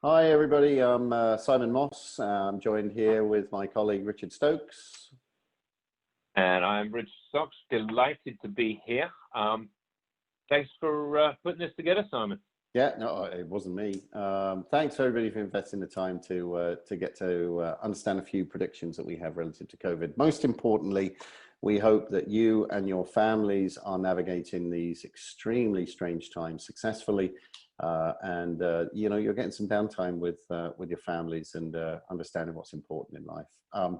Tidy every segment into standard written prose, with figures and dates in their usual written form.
Hi, everybody. I'm Simon Moss. I'm joined here with my colleague Richard Stokes. And I'm Rich Stokes, delighted to be here. Thanks for putting this together, Simon. Yeah, no, it wasn't me. Thanks everybody for investing the time to get to understand a few predictions that we have relative to COVID. Most importantly, we hope that you and your families are navigating these extremely strange times successfully. You know, you're getting some downtime with your families and understanding what's important in life.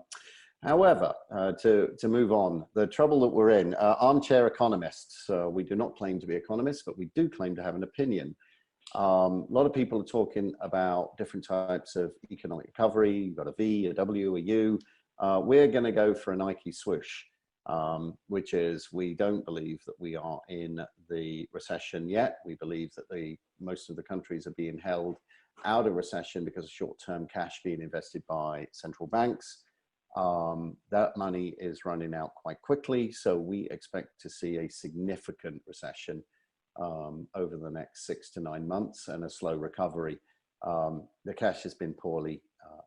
However, to move on, the trouble that we're in, armchair economists, we do not claim to be economists, but we do claim to have an opinion. A lot of people are talking about different types of economic recovery. You've got a V, a W, a U. We're going to go for a Nike swoosh, which is we don't believe that we are in the recession yet. We believe that most of the countries are being held out of recession because of short-term cash being invested by central banks. That money is running out quite quickly, so we expect to see a significant recession over the next 6 to 9 months and a slow recovery. The cash has been poorly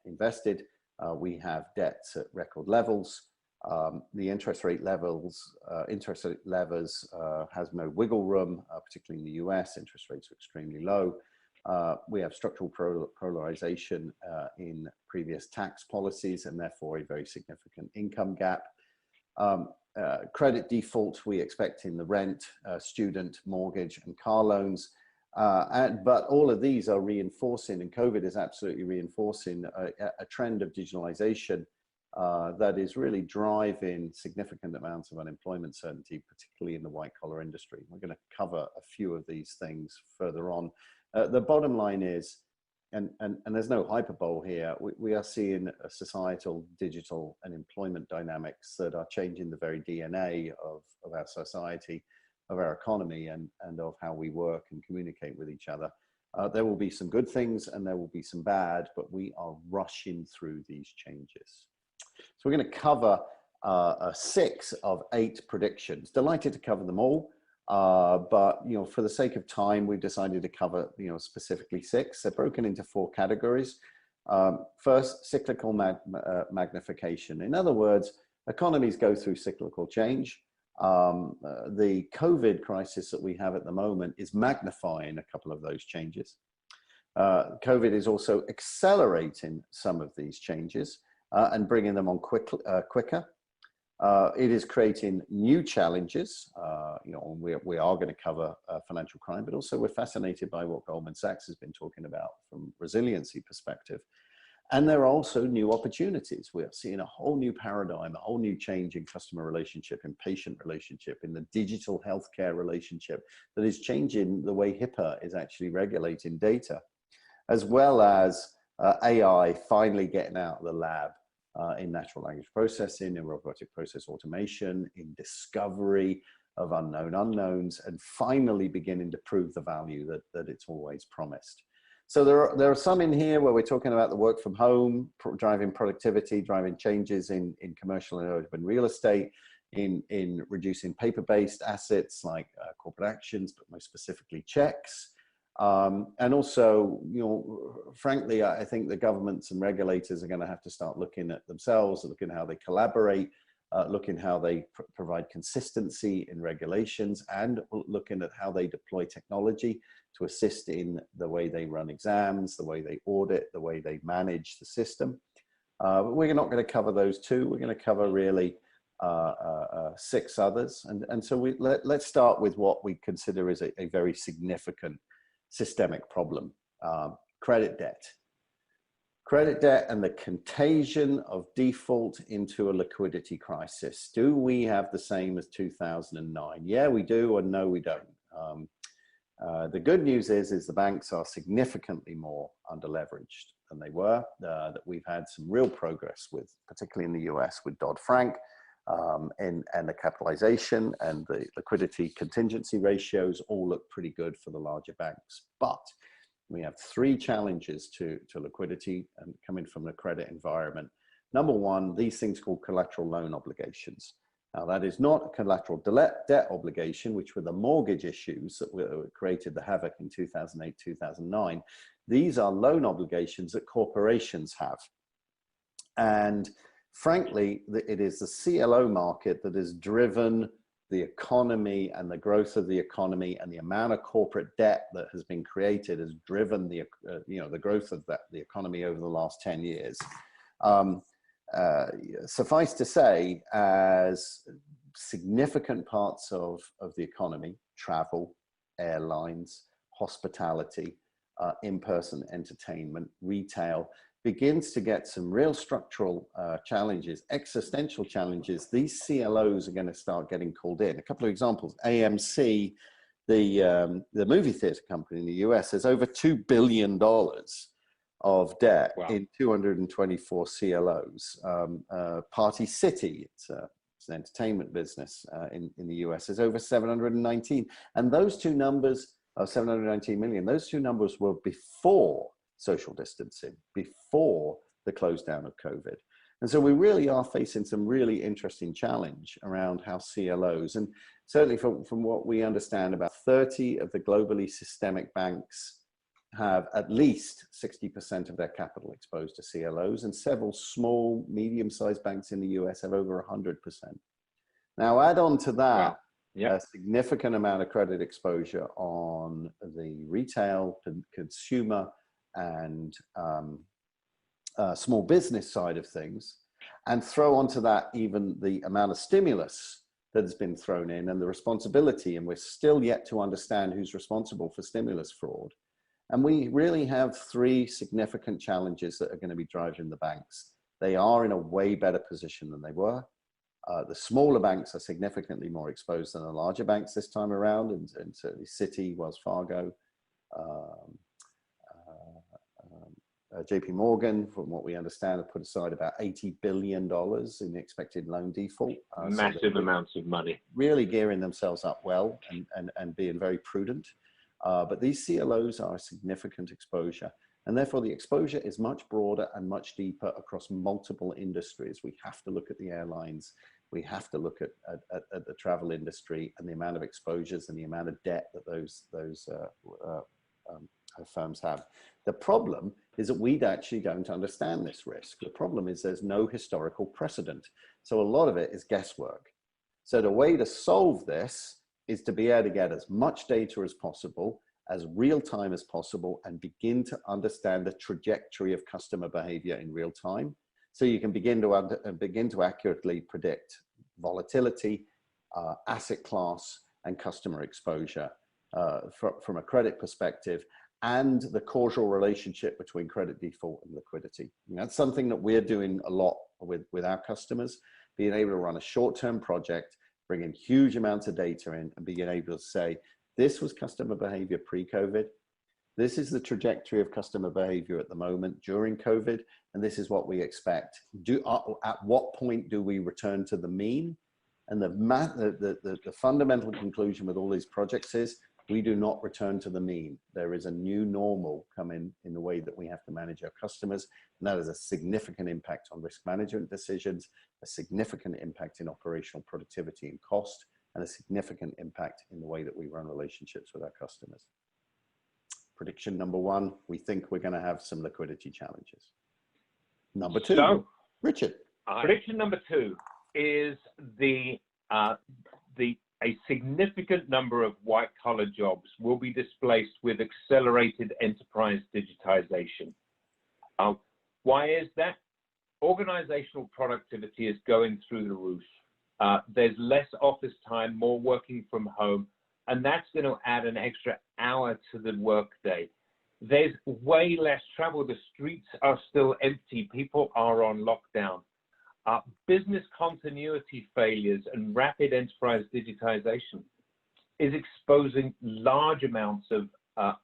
invested. We have debts at record levels. The interest rate levers has no wiggle room, particularly in the US. Interest rates are extremely low. We have structural polarization in previous tax policies and therefore a very significant income gap. Credit default we expect in the rent, student, mortgage and car loans. But all of these are reinforcing, and COVID is absolutely reinforcing a trend of digitalization that is really driving significant amounts of unemployment certainty, particularly in the white collar industry. We're going to cover a few of these things further on. The bottom line is, and there's no hyperbole here, we are seeing a societal, digital and employment dynamics that are changing the very DNA of our society, of our economy and of how we work and communicate with each other. There will be some good things and there will be some bad, but we are rushing through these changes. So we're going to cover 6 of 8 predictions. Delighted to cover them all. But you know, for the sake of time, we've decided to cover specifically 6. They're broken into 4 categories. First, cyclical magnification. In other words, economies go through cyclical change. The COVID crisis that we have at the moment is magnifying a couple of those changes. COVID is also accelerating some of these changes and bringing them on quicker. It is creating new challenges. We are going to cover financial crime, but also we're fascinated by what Goldman Sachs has been talking about from resiliency perspective. And there are also new opportunities. We are seeing a whole new paradigm, a whole new change in customer relationship, in patient relationship, in the digital healthcare relationship that is changing the way HIPAA is actually regulating data, as well as AI finally getting out of the lab. In natural language processing, in robotic process automation, in discovery of unknown unknowns, and finally beginning to prove the value that it's always promised. So there are some in here where we're talking about the work from home, driving productivity, driving changes in commercial and urban real estate, in reducing paper-based assets like corporate actions, but most specifically checks. And also, frankly, I think the governments and regulators are going to have to start looking at themselves, looking at how they collaborate, looking how they provide consistency in regulations, and looking at how they deploy technology to assist in the way they run exams, the way they audit, the way they manage the system. But we're not going to cover those 2. We're going to cover really 6 others. And so let's start with what we consider is a very significant systemic problem, credit debt. Credit debt and the contagion of default into a liquidity crisis. Do we have the same as 2009? Yeah, we do, and no, we don't. The good news is the banks are significantly more under-leveraged than they were, that we've had some real progress with, particularly in the US with Dodd-Frank, and the capitalization and the liquidity contingency ratios all look pretty good for the larger banks. But we have 3 challenges to liquidity and coming from the credit environment. Number 1, these things called collateral loan obligations. Now, that is not a collateral debt obligation, which were the mortgage issues that created the havoc in 2008, 2009. These are loan obligations that corporations have. And frankly, it is the CLO market that has driven the economy and the growth of the economy, and the amount of corporate debt that has been created has driven the growth of the economy over the last 10 years. Suffice to say, as significant parts of the economy, travel, airlines, hospitality, in-person entertainment, retail, begins to get some real structural challenges, existential challenges, these CLOs are going to start getting called in. A couple of examples: AMC, the movie theater company in the US, has over $2 billion of debt. Wow. In 224 CLOs. Party City, it's an entertainment business in the US, is over 719. And those two numbers, 719 million, those two numbers were before social distancing, before the close down of COVID. And so we really are facing some really interesting challenge around how CLOs, and certainly from what we understand, about 30 of the globally systemic banks have at least 60% of their capital exposed to CLOs, and several small, medium-sized banks in the US have over 100%. Now, add on to that, wow. Yep. A significant amount of credit exposure on the retail, consumer, and small business side of things, and throw onto that even the amount of stimulus that has been thrown in and the responsibility, and we're still yet to understand who's responsible for stimulus fraud. And we really have three significant challenges that are going to be driving the banks. They are in a way better position than they were. The smaller banks are significantly more exposed than the larger banks this time around, and certainly Citi, Wells Fargo, JP Morgan, from what we understand, have put aside about $80 billion in expected loan default. Massive amounts of money. Really gearing themselves up well and being very prudent. But these CLOs are a significant exposure, and therefore the exposure is much broader and much deeper across multiple industries. We have to look at the airlines, we have to look at the travel industry, and the amount of exposures and the amount of debt that those firms have. The problem is that we actually don't understand this risk. The problem is there's no historical precedent. So a lot of it is guesswork. So the way to solve this is to be able to get as much data as possible, as real time as possible, and begin to understand the trajectory of customer behavior in real time. So you can begin to accurately predict volatility, asset class, and customer exposure from a credit perspective, and the causal relationship between credit default and liquidity. And that's something that we're doing a lot with our customers, being able to run a short-term project, bring in huge amounts of data in, and being able to say, this was customer behavior pre-COVID, this is the trajectory of customer behavior at the moment during COVID, and this is what we expect. At what point do we return to the mean? And the fundamental conclusion with all these projects is, we do not return to the mean. There is a new normal coming in the way that we have to manage our customers, and that has a significant impact on risk management decisions, a significant impact in operational productivity and cost, and a significant impact in the way that we run relationships with our customers. Prediction number one, we think we're going to have some liquidity challenges. Number two, so, Richard. Prediction number two is a significant number of white-collar jobs will be displaced with accelerated enterprise digitization. Why is that? Organizational productivity is going through the roof. There's less office time, more working from home, and that's going to add an extra hour to the workday. There's way less travel. The streets are still empty. People are on lockdown. Business continuity failures and rapid enterprise digitization is exposing large amounts of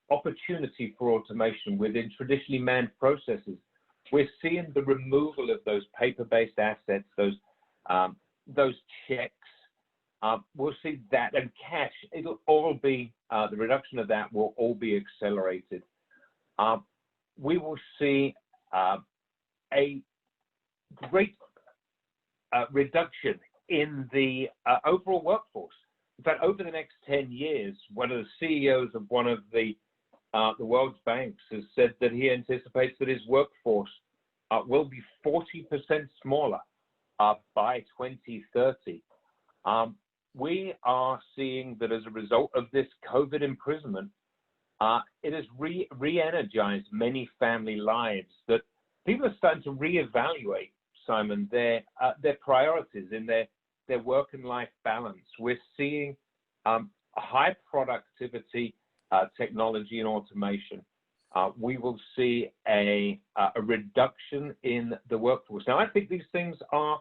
opportunity for automation within traditionally manned processes. We're seeing the removal of those paper-based assets, those checks. We'll see that, and cash. It'll all be the reduction of that will all be accelerated. We will see a great reduction in the overall workforce. In fact, over the next 10 years, one of the CEOs of one of the world's banks has said that he anticipates that his workforce will be 40% smaller by 2030. We are seeing that as a result of this COVID imprisonment, it has re-energized many family lives, that people are starting to reevaluate, Simon, their priorities in their work and life balance. We're seeing high productivity technology and automation. We will see a reduction in the workforce. Now, I think these things are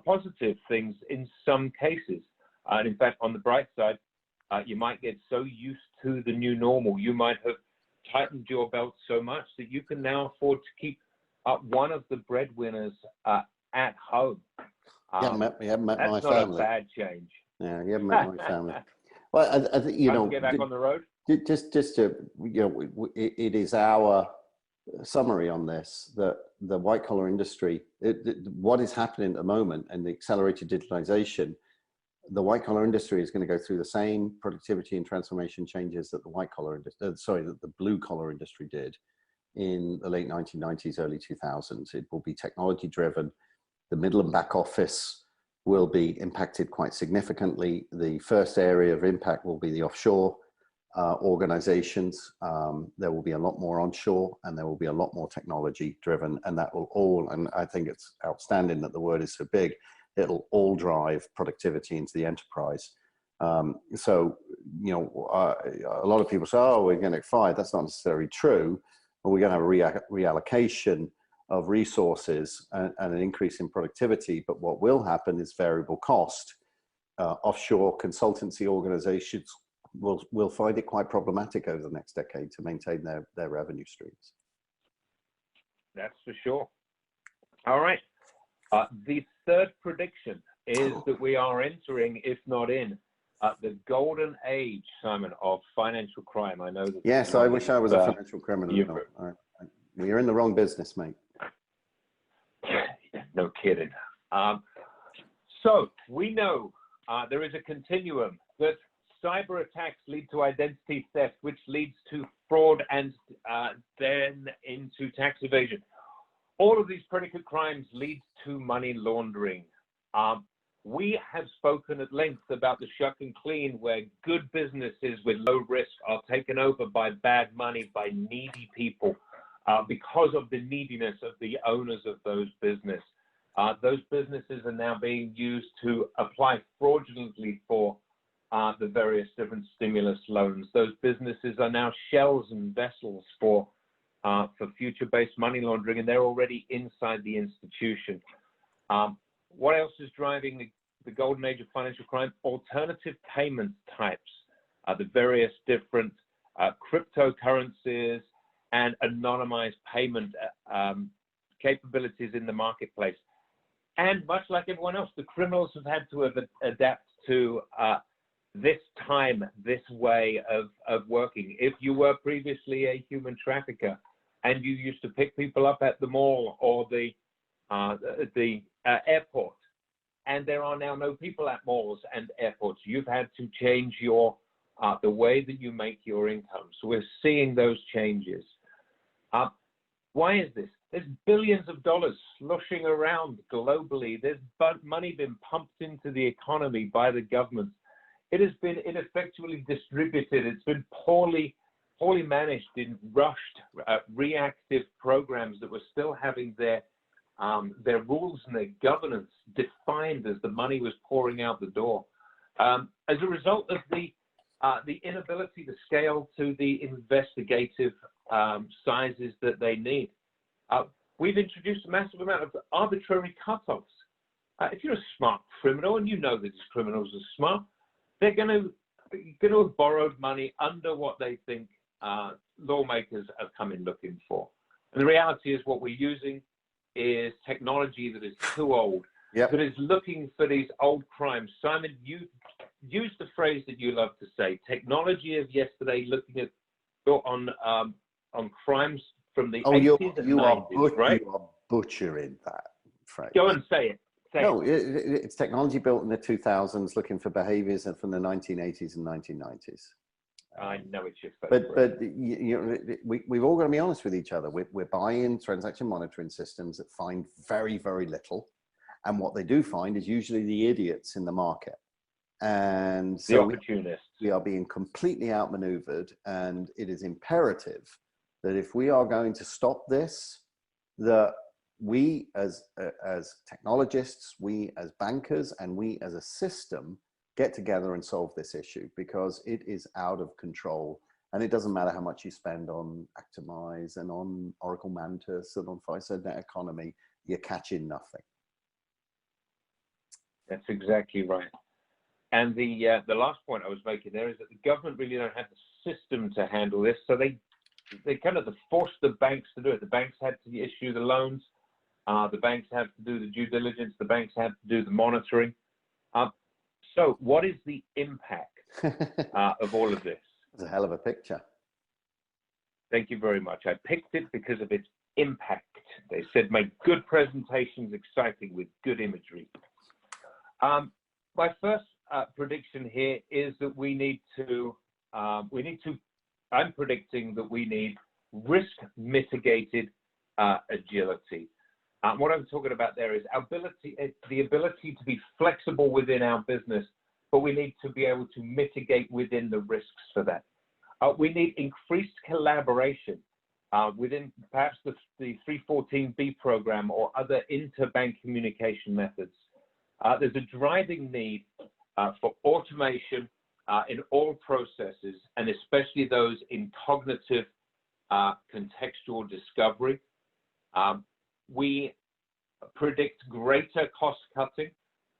positive things in some cases. And in fact, on the bright side, you might get so used to the new normal, you might have tightened your belt so much that you can now afford to keep one of the breadwinners at home. You haven't met my family. That's not a bad change. Yeah, you haven't met my family. Well, I think, you know, get back on the road. Just to, you know, it is our summary on this that the white collar industry, what is happening at the moment and the accelerated digitalization, the white collar industry is going to go through the same productivity and transformation changes that the white collar industry, that the blue collar industry did in the late 1990s, early 2000s. It will be technology driven. The middle and back office will be impacted quite significantly. The first area of impact will be the offshore organizations. There will be a lot more onshore, and there will be a lot more technology driven, and that will all, and I think it's outstanding that the word is so big, it'll all drive productivity into the enterprise. So, you know, a lot of people say, oh, we're going to get fired. That's not necessarily true. But we're going to have a reallocation of resources and an increase in productivity. But what will happen is variable cost. Offshore consultancy organizations will find it quite problematic over the next decade to maintain their revenue streams. That's for sure. All right. The third prediction is that we are entering, if not in, the golden age, Simon, of financial crime. I know that. Yes, I wish I was a financial criminal. You're in the wrong business, mate. No kidding. So we know there is a continuum that cyber attacks lead to identity theft, which leads to fraud and then into tax evasion. All of these predicate crimes lead to money laundering. We have spoken at length about the shuck and clean, where good businesses with low risk are taken over by bad money, by needy people, because of the neediness of the owners of those businesses. Those businesses are now being used to apply fraudulently for the various different stimulus loans. Those businesses are now shells and vessels for future-based money laundering, and they're already inside the institution. What else is driving the golden age of financial crime? Alternative payment types, the various different cryptocurrencies and anonymized payment capabilities in the marketplace. And much like everyone else, the criminals have had to adapt to this time, this way of working. If you were previously a human trafficker and you used to pick people up at the mall or the airport, and there are now no people at malls and airports, you've had to change your the way that you make your income. So we're seeing those changes. Why is this? There's billions of dollars sloshing around globally. There's money been pumped into the economy by the governments. It has been ineffectually distributed. It's been poorly managed in rushed, reactive programs that were still having their rules and their governance defined as the money was pouring out the door. As a result of the inability to scale to the investigative sizes that they need, we've introduced a massive amount of arbitrary cutoffs. If you're a smart criminal, and you know that these criminals are smart, they're going to have borrowed money under what they think lawmakers have come in looking for. And the reality is what we're using is technology that is too old, that is looking for these old crimes. Simon, you used the phrase that you love to say, technology of yesterday looking at on crimes from the 80s and 90s, right? You are butchering that phrase. Go and say it. No, it's technology built in the 2000s, looking for behaviors from the 1980s and 1990s. I know it's your favorite. But we've all got to be honest with each other. We're buying transaction monitoring systems that find very, very little. And what they do find is usually the idiots in the market. And so the opportunists. We are being completely outmaneuvered. And it is imperative that if we are going to stop this, that we as technologists, we as bankers, and we as a system get together and solve this issue, because it is out of control. And it doesn't matter how much you spend on Actimize and on Oracle Mantis and on FISO Net Economy, you're catching nothing. That's exactly right. And the last point I was making there is that the government really don't have the system to handle this. So they kind of forced the banks to do it. The banks had to issue the loans. The banks have to do the due diligence. The banks have to do the monitoring. So what is the impact of all of this? It's a hell of a picture. Thank you very much. I picked it because of its impact. They said, make good presentations exciting with good imagery. My first prediction here is that I'm predicting that we need risk mitigated agility. What I'm talking about there is the ability to be flexible within our business, but we need to be able to mitigate within the risks for that. We need increased collaboration within perhaps the 314B program or other interbank communication methods. There's a driving need for automation in all processes, and especially those in cognitive contextual discovery. We predict greater cost cutting,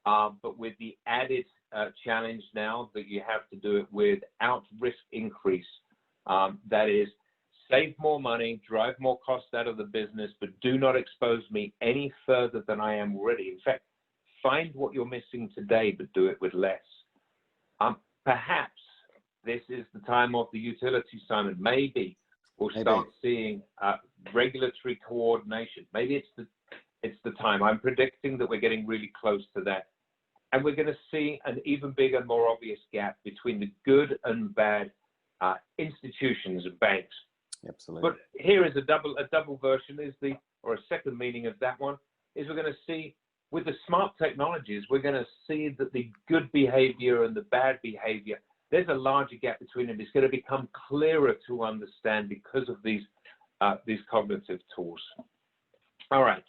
but with the added challenge now that you have to do it without risk increase. That is, save more money, drive more cost out of the business, but do not expose me any further than I am already. In fact, find what you're missing today, but do it with less. Perhaps this is the time of the utility, Simon. Maybe we'll start seeing regulatory coordination. Maybe it's the time. I'm predicting that we're getting really close to that. And we're going to see an even bigger, more obvious gap between the good and bad institutions and banks. Absolutely. But here is a double version, or a second meaning of that one, is we're going to see with the smart technologies, we're going to see that the good behavior and the bad behavior, there's a larger gap between them. It's going to become clearer to understand because of these cognitive tools. All right.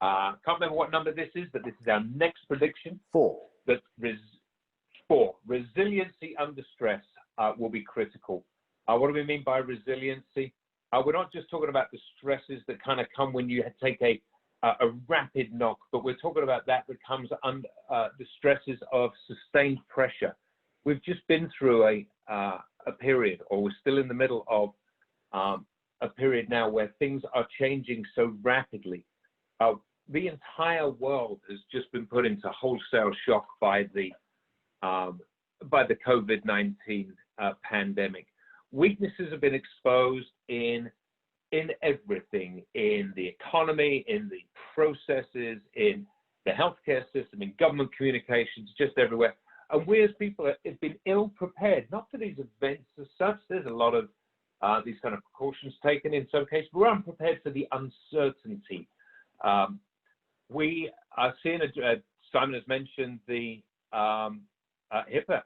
Can't remember what number this is, but this is our next prediction. 4. That resiliency under stress will be critical. What do we mean by resiliency? We're not just talking about the stresses that kind of come when you take a rapid knock, but we're talking about that comes under the stresses of sustained pressure. We've just been through a period, or we're still in the middle of a period now where things are changing so rapidly. The entire world has just been put into wholesale shock by the COVID-19 pandemic. Weaknesses have been exposed in everything, in the economy, in the processes, in the healthcare system, in government communications, just everywhere. And we as people have been ill prepared, not for these events as such. There's a lot of these kind of precautions taken in some cases. We're unprepared for the uncertainty. We are seeing, Simon has mentioned the HIPAA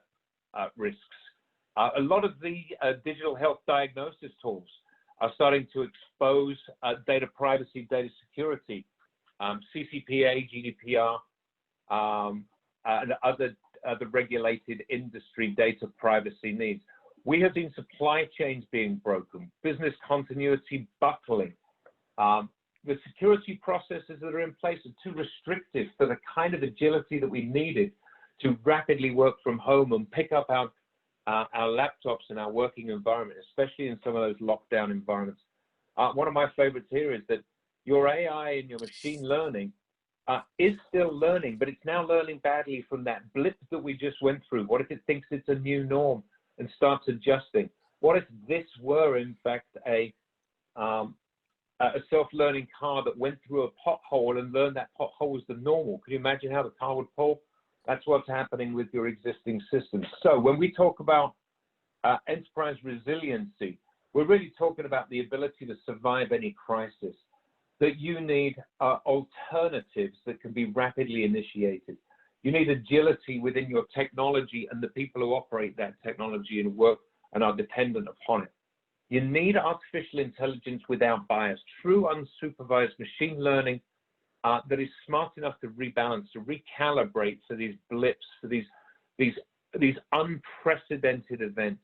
risks. A lot of the digital health diagnosis tools are starting to expose data privacy, data security, CCPA, GDPR, and other regulated industry data privacy needs. We have seen supply chains being broken, business continuity buckling. The security processes that are in place are too restrictive for the kind of agility that we needed to rapidly work from home and pick up our laptops in our working environment, especially in some of those lockdown environments. One of my favorites here is that your AI and your machine learning is still learning, but it's now learning badly from that blip that we just went through. What if it thinks it's a new norm and starts adjusting? What if this were, in fact, a self-learning car that went through a pothole and learned that pothole was the normal. Could you imagine how the car would pull? That's what's happening with your existing systems. So when we talk about enterprise resiliency, we're really talking about the ability to survive any crisis, that you need alternatives that can be rapidly initiated. You need agility within your technology and the people who operate that technology and work and are dependent upon it. You need artificial intelligence without bias, true unsupervised machine learning that is smart enough to rebalance, to recalibrate for these blips, for these unprecedented events.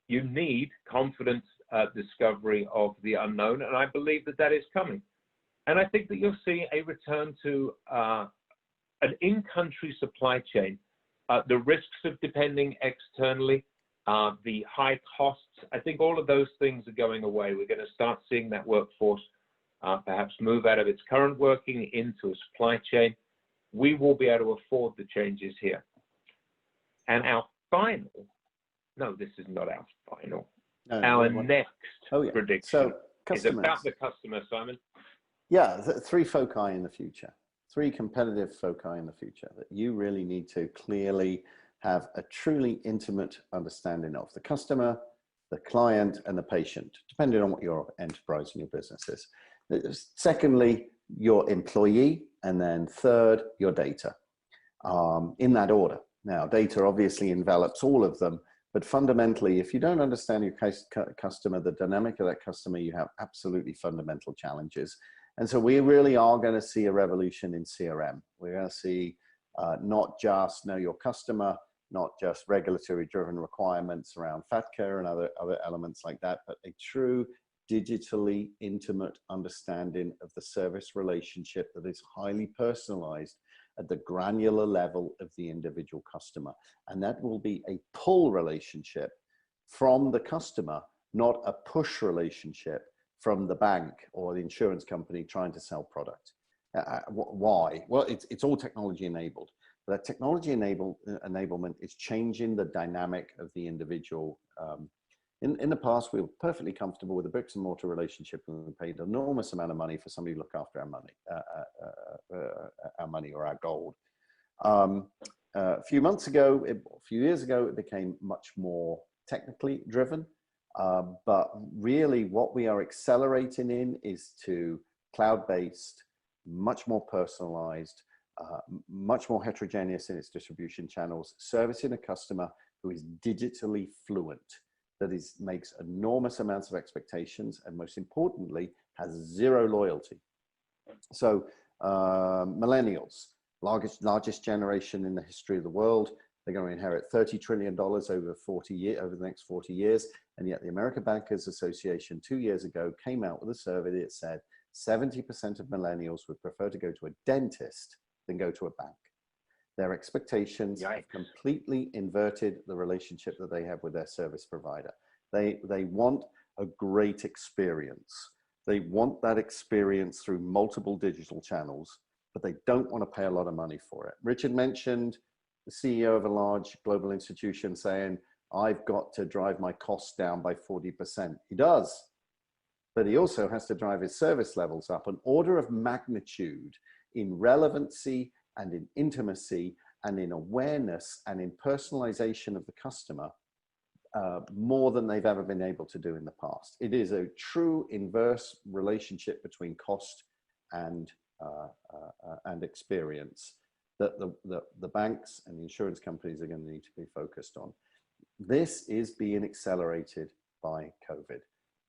You need confident discovery of the unknown, and I believe that that is coming. And I think that you'll see a return to an in-country supply chain, the risks of depending externally, the high costs. I think all of those things are going away. We're going to start seeing that workforce perhaps move out of its current working into a supply chain. We will be able to afford the changes here. And our final, no, this is not our final. No, our next prediction so, is about the customer, Simon. Yeah, three foci in the future, three competitive foci in the future that you really need to clearly have a truly intimate understanding of: the customer, the client, and the patient, depending on what your enterprise and your business is. Secondly, your employee, and then third, your data, in that order. Now, data obviously envelops all of them, but fundamentally, if you don't understand your customer, the dynamic of that customer, you have absolutely fundamental challenges. And so we really are going to see a revolution in CRM. We're going to see not just know your customer, not just regulatory driven requirements around FATCA and other elements like that, but a true digitally intimate understanding of the service relationship that is highly personalized at the granular level of the individual customer. And that will be a pull relationship from the customer, not a push relationship from the bank or the insurance company trying to sell product. Why? Well, it's all technology enabled. That technology enablement is changing the dynamic of the individual. In the past, we were perfectly comfortable with a bricks and mortar relationship, and we paid an enormous amount of money for somebody to look after our money or our gold. A few months ago, a few years ago, it became much more technically driven. But really what we are accelerating in is to cloud-based, much more personalized, much more heterogeneous in its distribution channels, servicing a customer who is digitally fluent, that makes enormous amounts of expectations, and most importantly, has zero loyalty. So millennials, largest generation in the history of the world, they're going to inherit $30 trillion over the next 40 years. And yet the American Bankers Association 2 years ago came out with a survey that said 70% of millennials would prefer to go to a dentist than go to a bank. Their expectations have completely inverted the relationship that they have with their service provider. They want a great experience. They want that experience through multiple digital channels, but they don't want to pay a lot of money for it. Richard mentioned the CEO of a large global institution saying, I've got to drive my costs down by 40%. He does, but he also has to drive his service levels up an order of magnitude in relevancy and in intimacy and in awareness and in personalization of the customer, more than they've ever been able to do in the past. It is a true inverse relationship between cost and experience that the banks and the insurance companies are going to need to be focused on. This is being accelerated by COVID.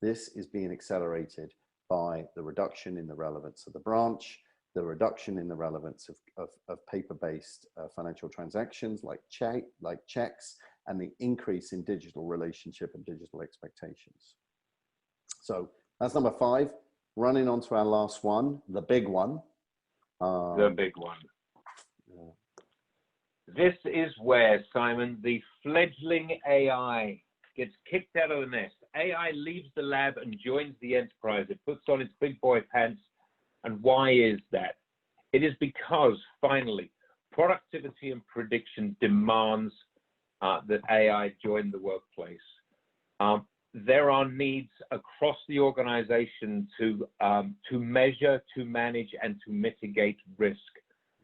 This is being accelerated by the reduction in the relevance of the branch, the reduction in the relevance of paper-based financial transactions like checks, and the increase in digital relationship and digital expectations. So that's number 5. Running on to our last one, the big one. The big one. This is where, Simon, the fledgling AI gets kicked out of the nest. AI leaves the lab and joins the enterprise. It puts on its big boy pants. And why is that? It is because, finally, productivity and prediction demands that AI join the workplace. there are needs across the organization to measure, to manage, and to mitigate risk.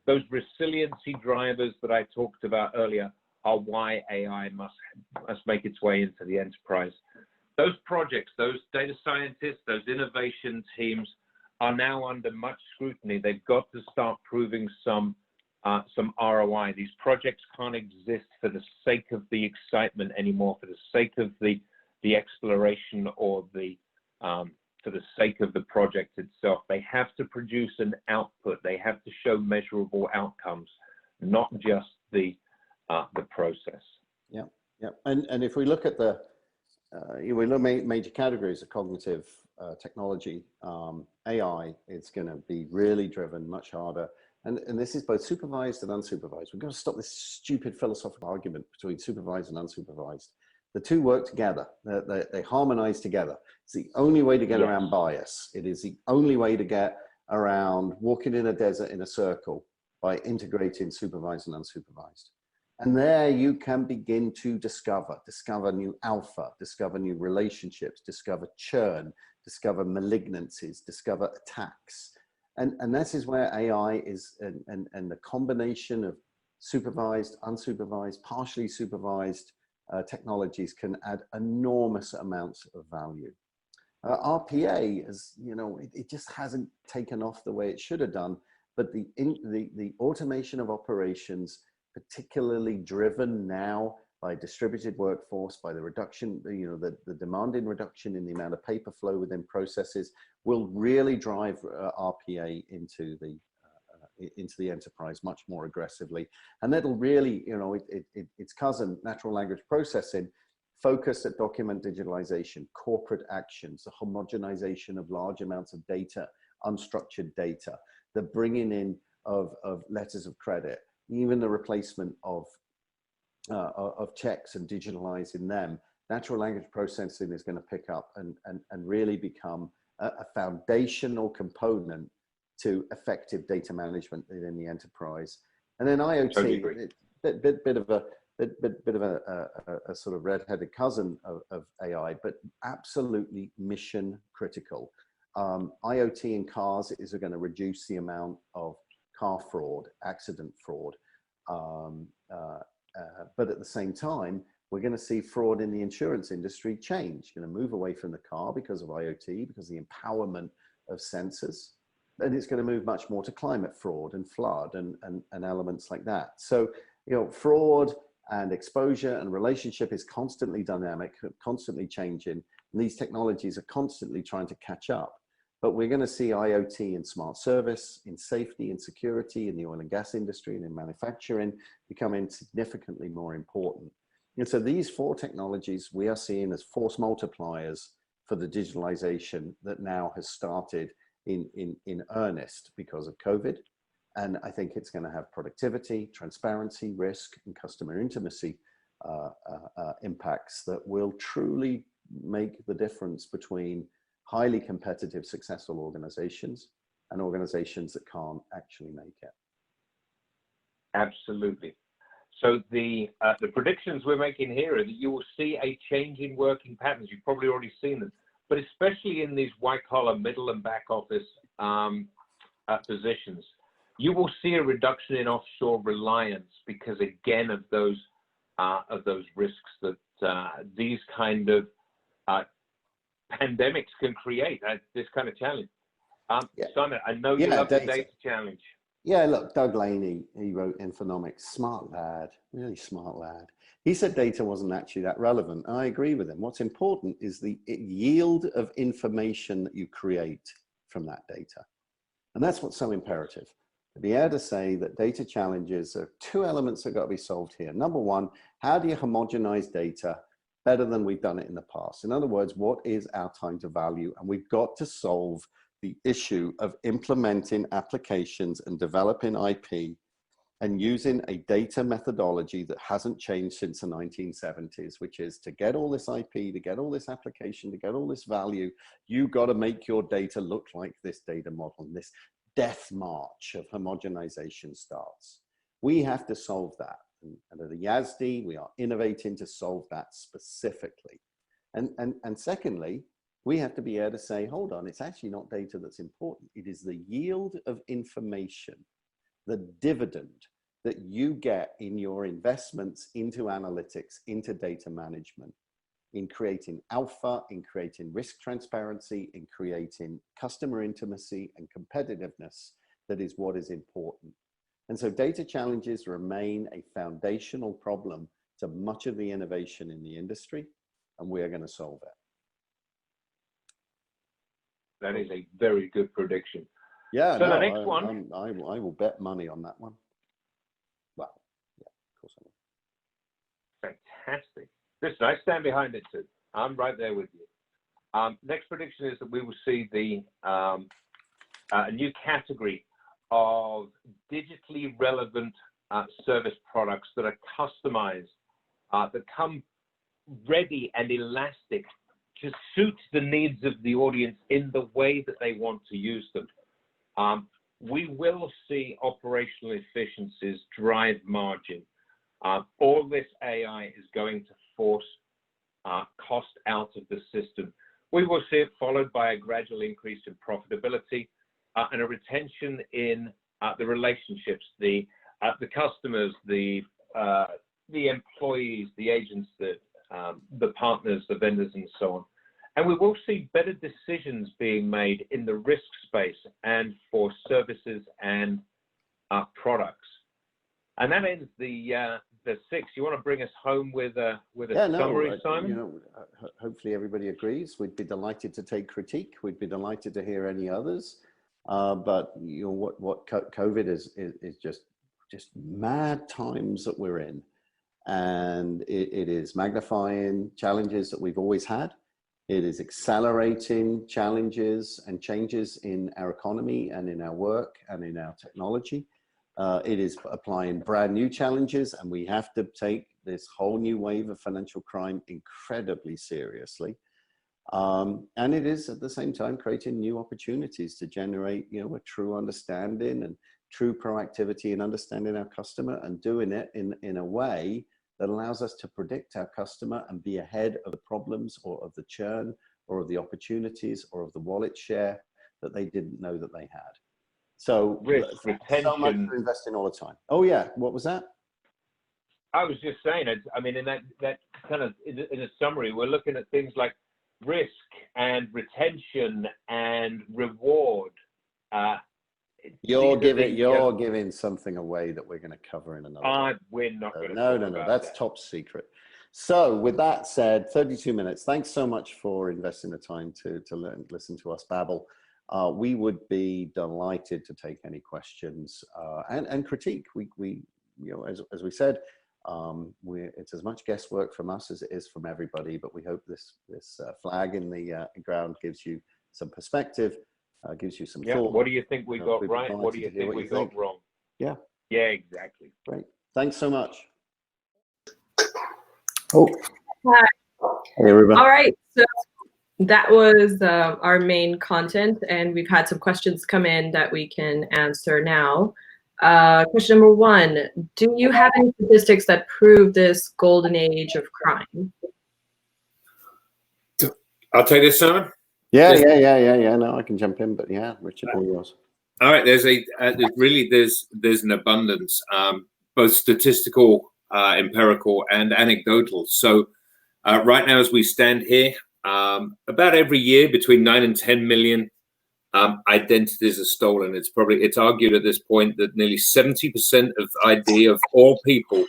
Those resiliency drivers that I talked about earlier are why AI must make its way into the enterprise. Those projects, those data scientists, those innovation teams are now under much scrutiny. They've got to start proving some ROI. These projects can't exist for the sake of the excitement anymore, for the sake of the exploration, or for the sake of the project itself. They have to produce an output. They have to show measurable outcomes, not just the process. Yeah, yeah. And if we look at we look at major categories of cognitive technology, AI is going to be really driven much harder. And this is both supervised and unsupervised. We've got to stop this stupid philosophical argument between supervised and unsupervised. The two work together. They harmonize together. It's the only way to get around bias. It is the only way to get around walking in a desert in a circle, by integrating supervised and unsupervised. And there you can begin to discover new alpha, discover new relationships, discover churn, discover malignancies, discover attacks. And this is where AI is, and the combination of supervised, unsupervised, partially supervised technologies can add enormous amounts of value. RPA, as you know, it just hasn't taken off the way it should have done, but the automation of operations, particularly driven now by distributed workforce, by the reduction, the demanding reduction in the amount of paper flow within processes, will really drive RPA into the enterprise much more aggressively. And that'll really, its cousin, natural language processing, focus at document digitalization, corporate actions, the homogenization of large amounts of data, unstructured data, the bringing in of letters of credit, even the replacement of checks and digitalizing them. Natural language processing is going to pick up and really become a foundational component to effective data management within the enterprise. And then IoT, totally bit of a sort of red-headed cousin of AI, but absolutely mission critical. IoT in cars is going to reduce the amount of car fraud, accident fraud. But at the same time, we're going to see fraud in the insurance industry change, going to move away from the car because of IoT, because of the empowerment of sensors. And it's going to move much more to climate fraud and flood and elements like that. So, fraud and exposure and relationship is constantly dynamic, constantly changing. And these technologies are constantly trying to catch up. But we're going to see IoT in smart service, in safety and security, in the oil and gas industry, and in manufacturing becoming significantly more important. And so these four technologies we are seeing as force multipliers for the digitalization that now has started in earnest because of COVID. And I think it's going to have productivity, transparency, risk, and customer intimacy impacts that will truly make the difference between highly competitive, successful organizations and organizations that can't actually make it. Absolutely. So the predictions we're making here are that you will see a change in working patterns. You've probably already seen them, but especially in these white-collar, middle and back office positions, you will see a reduction in offshore reliance because, again, of those risks that these kind of pandemics can create. This kind of challenge. Simon, I know you love the data challenge. Yeah, look, Doug Laney, he wrote Infonomics, smart lad, really smart lad. He said data wasn't actually that relevant. I agree with him. What's important is the yield of information that you create from that data. And that's what's so imperative. To be able to say that data challenges are two elements that got to be solved here. Number one, how do you homogenize data better than we've done it in the past? In other words, what is our time to value? And we've got to solve the issue of implementing applications and developing IP and using a data methodology that hasn't changed since the 1970s, which is to get all this IP, to get all this application, to get all this value, you got to make your data look like this data model. And this death march of homogenization starts. We have to solve that. And at Ayasdi, we are innovating to solve that specifically. And secondly, we have to be able to say, hold on, it's actually not data that's important. It is the yield of information, the dividend that you get in your investments into analytics, into data management, in creating alpha, in creating risk transparency, in creating customer intimacy and competitiveness, that is what is important. And so data challenges remain a foundational problem to much of the innovation in the industry, and we are going to solve it. That is a very good prediction. Yeah, so no, the next one, I will bet money on that one. Well, yeah, of course I will. Fantastic. Listen, I stand behind it too. I'm right there with you. Next prediction is that we will see the a new category of digitally relevant service products that are customized, that come ready and elastic to suit the needs of the audience in the way that they want to use them. We will see operational efficiencies drive margin. All this AI is going to force cost out of the system. We will see it followed by a gradual increase in profitability and a retention in the relationships, the customers, the employees, the agents, the partners, the vendors, and so on. And we will see better decisions being made in the risk space and for services and products. And that ends the 6. You want to bring us home with a summary, Simon? You know, hopefully everybody agrees. We'd be delighted to take critique. We'd be delighted to hear any others. But you know what COVID is just mad times that we're in, and it is magnifying challenges that we've always had. It is accelerating challenges and changes in our economy and in our work and in our technology. It is applying brand new challenges, and we have to take this whole new wave of financial crime incredibly seriously. And it is at the same time creating new opportunities to generate, you know, a true understanding and true proactivity in understanding our customer, and doing it in a way that allows us to predict our customer and be ahead of the problems or of the churn or of the opportunities or of the wallet share that they didn't know that they had. So retention. So much for investing all the time. Oh yeah, what was that? I was just saying, I mean, in that kind of, in a summary, we're looking at things like risk and retention and reward. You're giving something away that we're going to cover in another. We're not going to. No, that's top secret. So with that said, 32 minutes. Thanks so much for investing the time to listen to us babble. We would be delighted to take any questions and critique. We you know, as we said, it's as much guesswork from us as it is from everybody. But we hope this flag in the ground gives you some perspective. Gives you some thought. What do you think we got right? What do you think we got wrong? Yeah, exactly. Great. Thanks so much. Oh, hi. Hey, everybody. All right. So that was our main content, and we've had some questions come in that we can answer now. Question number 1: do you have any statistics that prove this golden age of crime? I'll take this, Simon. Yeah. No, I can jump in, but yeah, Richard, all yours. All right. There's an abundance, both statistical, empirical, and anecdotal. So right now, as we stand here, about every year between 9 and 10 million identities are stolen. It's argued at this point that nearly 70% of ID of all people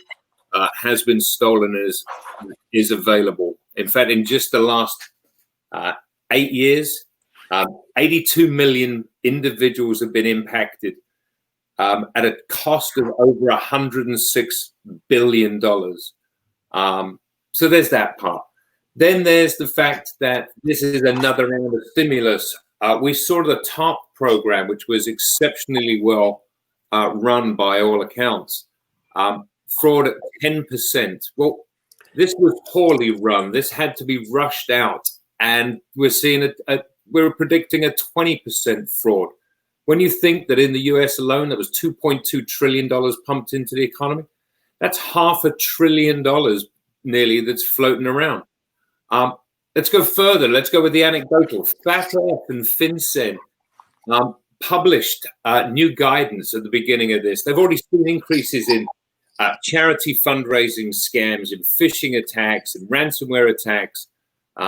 has been stolen and is available. In fact, in just the last 8 years, 82 million individuals have been impacted at a cost of over $106 billion. So there's that part. Then there's the fact that this is another round of stimulus. We saw the TARP program, which was exceptionally well run by all accounts. Fraud at 10%. Well, this was poorly run. This had to be rushed out. And we're seeing we're predicting a 20% fraud. When you think that in the US alone, there was $2.2 trillion pumped into the economy, that's $500 billion nearly that's floating around. A Let's go further. Let's go with the anecdotal. FATF and FinCEN published new guidance at the beginning of this. They've already seen increases in charity fundraising scams, in phishing attacks, in ransomware attacks,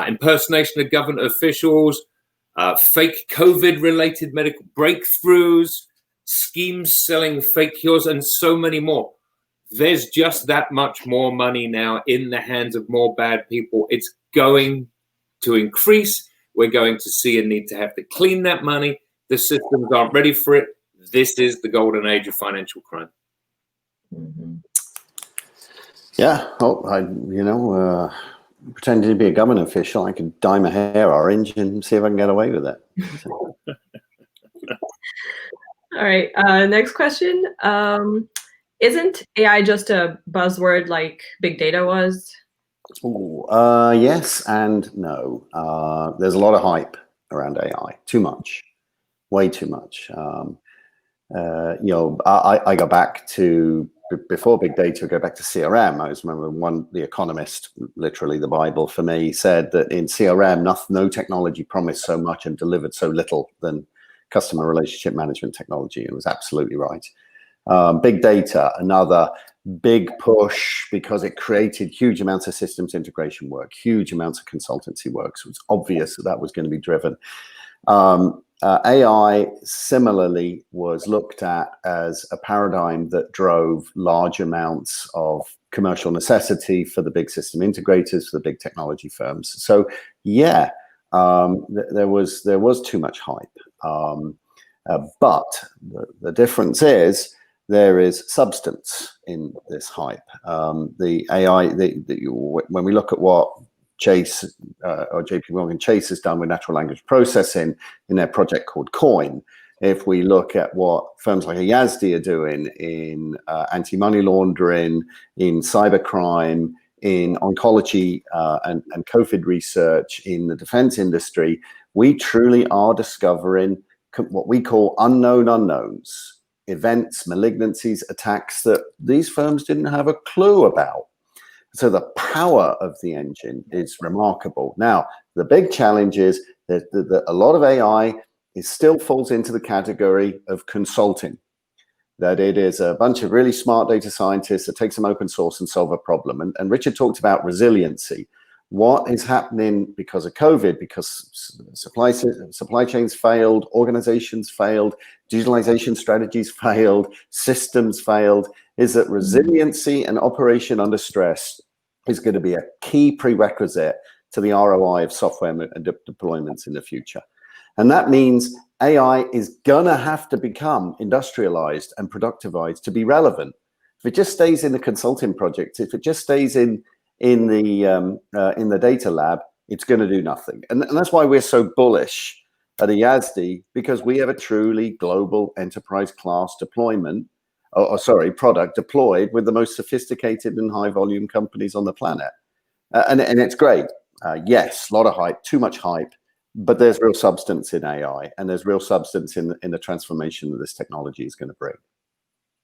impersonation of government officials, fake COVID-related medical breakthroughs, schemes selling fake cures, and so many more. There's just that much more money now in the hands of more bad people. It's going to increase. We're going to see a need to have to clean that money. The systems aren't ready for it. This is the golden age of financial crime. Mm-hmm. Yeah, pretending to be a government official, I could dye my hair orange and see if I can get away with it. So. All right, next question. Isn't AI just a buzzword like big data was? Ooh, yes and no. There's a lot of hype around AI, too much, way too much. I go back to, before big data, go back to CRM. I always remember The Economist, literally the Bible for me, said that in CRM, no technology promised so much and delivered so little than customer relationship management technology. It was absolutely right. Big data, another big push, because it created huge amounts of systems integration work, huge amounts of consultancy work. So it's obvious that was going to be driven. AI similarly was looked at as a paradigm that drove large amounts of commercial necessity for the big system integrators, for the big technology firms. So yeah, there was too much hype. But the difference is there is substance in this hype. The AI, when we look at what Chase or JP Morgan Chase has done with natural language processing in their project called Coin, if we look at what firms like Ayasdi are doing in anti-money laundering, in cybercrime, in oncology and COVID research, in the defense industry, we truly are discovering what we call unknown unknowns, events, malignancies, attacks that these firms didn't have a clue about. So the power of the engine is remarkable. Now, the big challenge is that a lot of AI still falls into the category of consulting, that it is a bunch of really smart data scientists that take some open source and solve a problem. And Richard talked about resiliency. What is happening because of COVID, because supply chains failed, organizations failed, digitalization strategies failed, systems failed, is that resiliency and operation under stress is going to be a key prerequisite to the ROI of software and deployments in the future. And that means AI is going to have to become industrialized and productivized to be relevant. If it just stays in the consulting project, if it just stays in the data lab, it's going to do nothing. And that's why we're so bullish at Ayasdi, because we have a truly global enterprise class deployment, product deployed with the most sophisticated and high volume companies on the planet. And it's great. Yes, a lot of hype, too much hype, but there's real substance in AI, and there's real substance in the transformation that this technology is going to bring.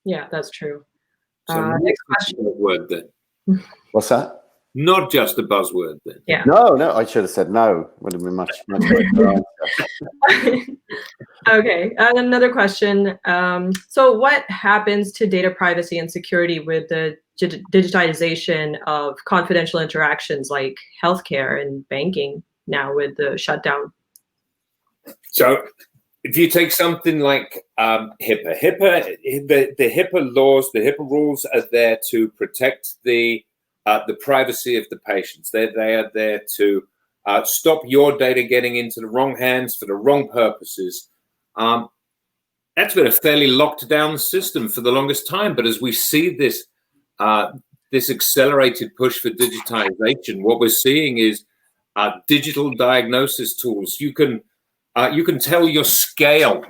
Yeah, that's true. So next question. Word then. What's that? Not just a buzzword then. Yeah. No, I should have said no. Would have been much better. Okay, another question. So what happens to data privacy and security with the digitization of confidential interactions like healthcare and banking now with the shutdown? So if you take something like HIPAA, the HIPAA laws, the HIPAA rules are there to protect the privacy of the patients. They are there to stop your data getting into the wrong hands for the wrong purposes. That's been a fairly locked down system for the longest time. But as we see this accelerated push for digitization, what we're seeing is digital diagnosis tools. You can tell your scale,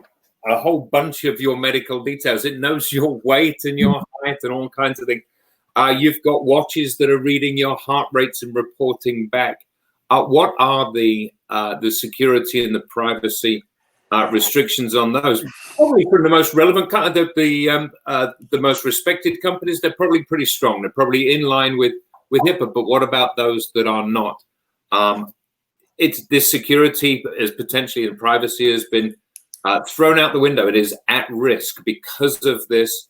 a whole bunch of your medical details. It knows your weight and your height and all kinds of things. You've got watches that are reading your heart rates and reporting back. What are the security and the privacy restrictions on those? Probably from the most relevant, the most respected companies, they're probably pretty strong. They're probably in line with HIPAA. But what about those that are not? this security is potentially, and privacy has been thrown out the window. It is at risk because of this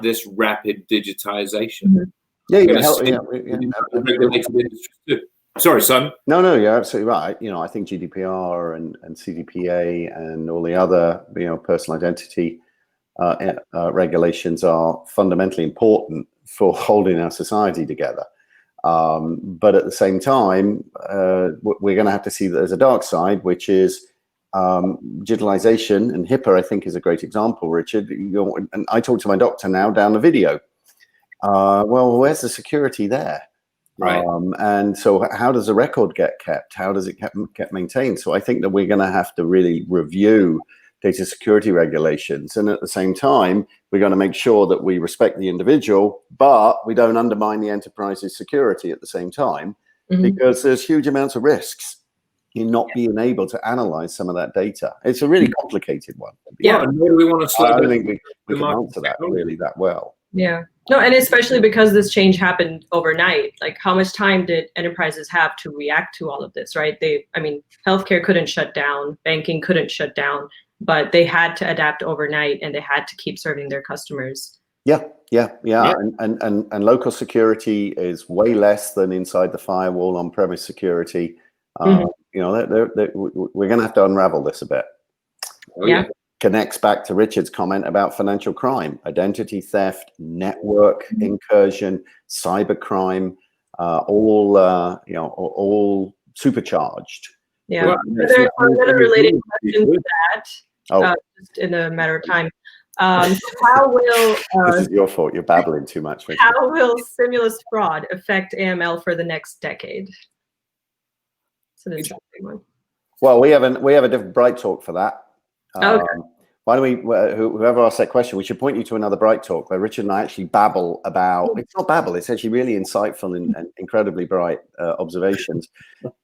this rapid digitization. Mhm. Sorry, son. No, you're absolutely right. I think GDPR and CDPA and all the other, personal identity regulations are fundamentally important for holding our society together. But at the same time, we're going to have to see that there's a dark side, which is digitalization, and HIPAA, I think, is a great example, Richard. And I talk to my doctor now down the video. Well, where's the security there? Right. And so how does a record get kept? How does it get maintained? So I think that we're going to have to really review data security regulations. And at the same time, we're going to make sure that we respect the individual, but we don't undermine the enterprise's security at the same time, because there's huge amounts of risks in not being able to analyze some of that data. It's a really complicated one. Yeah, and where do we want to I don't think we can answer that really that well. Yeah. No, and especially because this change happened overnight. Like, how much time did enterprises have to react to all of this, right? Healthcare couldn't shut down, banking couldn't shut down, but they had to adapt overnight, and they had to keep serving their customers. Yeah. And local security is way less than inside the firewall on-premise security. We're going to have to unravel this a bit. Yeah. Connects back to Richard's comment about financial crime, identity theft, network incursion, cybercrime, all supercharged. Yeah. Well, there's another related question to that, just in a matter of time. How will this is your fault? You're babbling too much. Richard. How will stimulus fraud affect AML for the next decade? It's an interesting one. Well, we have a different Bright Talk for that. Okay. Why don't we, whoever asked that question, we should point you to another Bright Talk where Richard and I actually babble about, it's not babble, it's actually really insightful and incredibly bright observations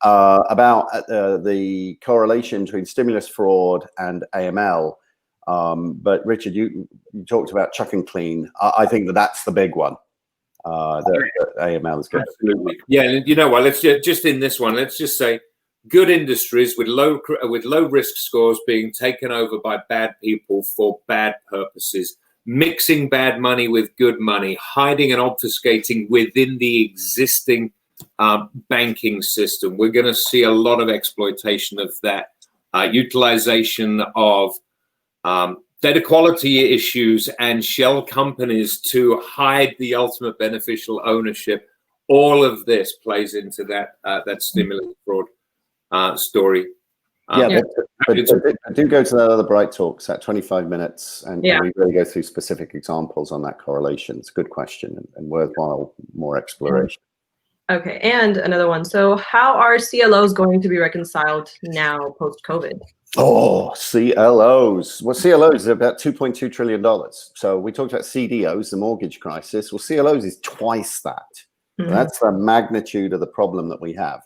about the correlation between stimulus fraud and AML. But Richard, you talked about chuck and clean. I think that's the big one. That AML is good. Absolutely. Yeah, and let's just in this one, let's just say, good industries with low risk scores being taken over by bad people for bad purposes, mixing bad money with good money, hiding and obfuscating within the existing banking system. We're going to see a lot of exploitation of that, utilization of data quality issues and shell companies to hide the ultimate beneficial ownership. All of this plays into that stimulus fraud story. But do go to that other Bright Talks at 25 minutes and we really go through specific examples on that correlation. It's a good question and worthwhile more exploration. Okay, and another one. So how are CLOs going to be reconciled now post-COVID? Oh, CLOs. Well, CLOs are about $2.2 trillion. So we talked about CDOs, the mortgage crisis. Well, CLOs is twice that. That's the magnitude of the problem that we have.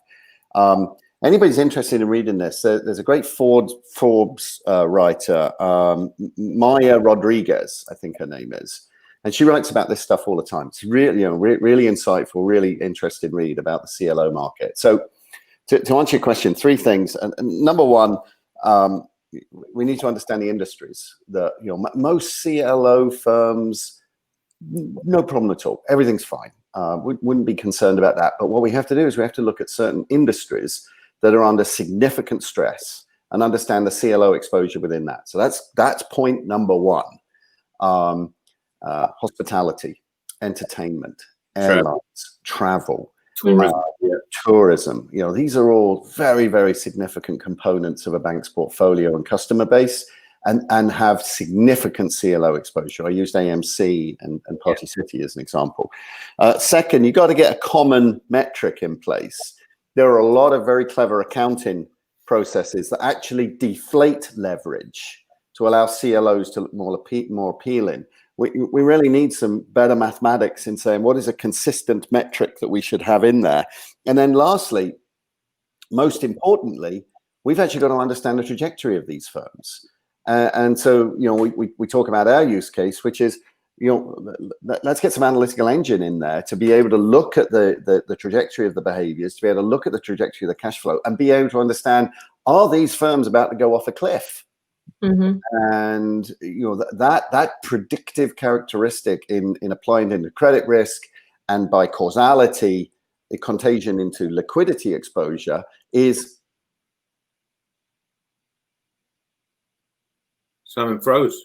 Anybody's interested in reading this, there's a great Forbes writer, Maya Rodriguez, I think her name is, and she writes about this stuff all the time. It's really, really insightful, really interesting read about the CLO market. So to answer your question, three things. And number one, we need to understand the industries. Most CLO firms, no problem at all. Everything's fine. We wouldn't be concerned about that. But what we have to do is we have to look at certain industries that are under significant stress and understand the CLO exposure within that. So that's point number one. Hospitality, entertainment, airlines, travel, tourism. These are all very, very significant components of a bank's portfolio and customer base and have significant CLO exposure. I used AMC and Party City as an example. Second, you've got to get a common metric in place. There are a lot of very clever accounting processes that actually deflate leverage to allow CLOs to look more appealing. We really need some better mathematics in saying what is a consistent metric that we should have in there. And then lastly, most importantly, we've actually got to understand the trajectory of these firms. And so, we talk about our use case, which is let's get some analytical engine in there to be able to look at the trajectory of the behaviors, to be able to look at the trajectory of the cash flow, and be able to understand, are these firms about to go off a cliff? Mm-hmm. And that predictive characteristic in applying into credit risk, and by causality, the contagion into liquidity exposure is. Simon froze.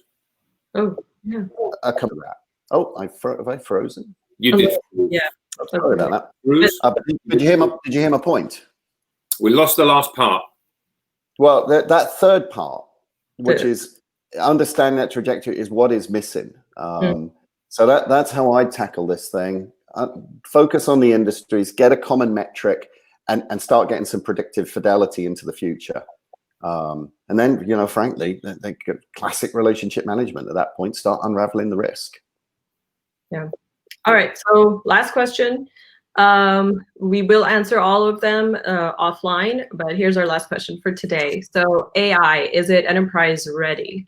Oh, yeah. Come to that. Oh, have I frozen? You did. Yeah. I'm sorry about that. Bruce, did you hear my point? we lost the last part. Well, that third part, which is understanding that trajectory, is what is missing. So that's how I tackle this thing. Focus on the industries, get a common metric, and start getting some predictive fidelity into the future. And then, frankly, they get classic relationship management at that point, start unraveling the risk. Yeah. All right. So last question. We will answer all of them offline, but here's our last question for today. So AI, is it enterprise ready?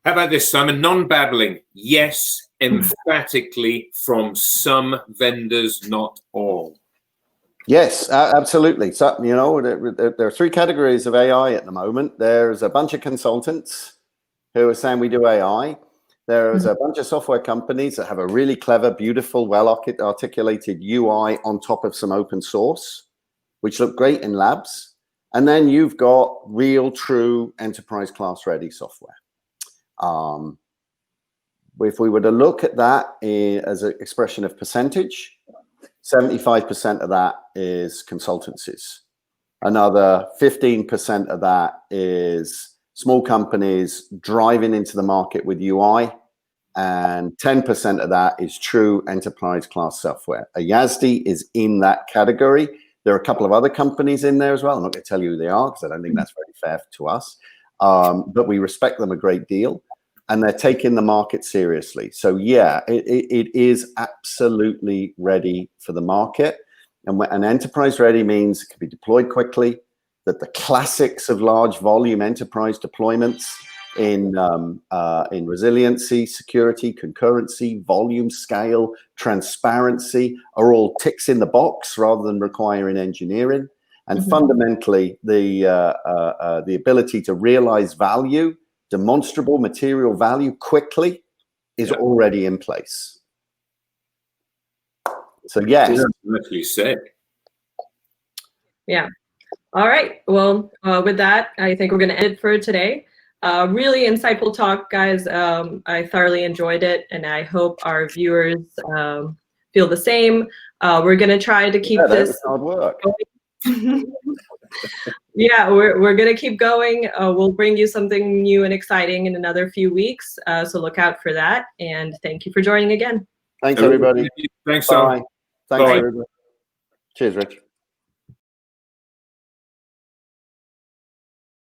How about this, Simon? Non-babbling. Yes, emphatically from some vendors, not all. Yes, absolutely. So, there are three categories of AI at the moment. There's a bunch of consultants who are saying we do AI. There's a bunch of software companies that have a really clever, beautiful, well-articulated UI on top of some open source, which look great in labs. And then you've got real, true enterprise class ready software. If we were to look at that as an expression of percentage, 75% of that is consultancies. Another 15% of that is small companies driving into the market with UI, and 10% of that is true enterprise class software. Ayasdi is in that category. There are a couple of other companies in there as well. I'm not going to tell you who they are because I don't think that's very fair to us, but we respect them a great deal. And they're taking the market seriously. So yeah, it is absolutely ready for the market. And an enterprise ready means it can be deployed quickly, that the classics of large volume enterprise deployments in resiliency, security, concurrency, volume, scale, transparency are all ticks in the box rather than requiring engineering. And fundamentally, the ability to realize value, demonstrable material value quickly, is already in place. So yes. Literally sick. Yeah. All right. Well, with that, I think we're going to end it for today. Really insightful talk, guys. I thoroughly enjoyed it, and I hope our viewers feel the same. We're going to try to keep this hard work. Yeah, we're going to keep going. We'll bring you something new and exciting in another few weeks. So look out for that. And thank you for joining again. Thanks, everybody. Thanks, Bye. Thanks, Bye. everybody. Cheers, Rich.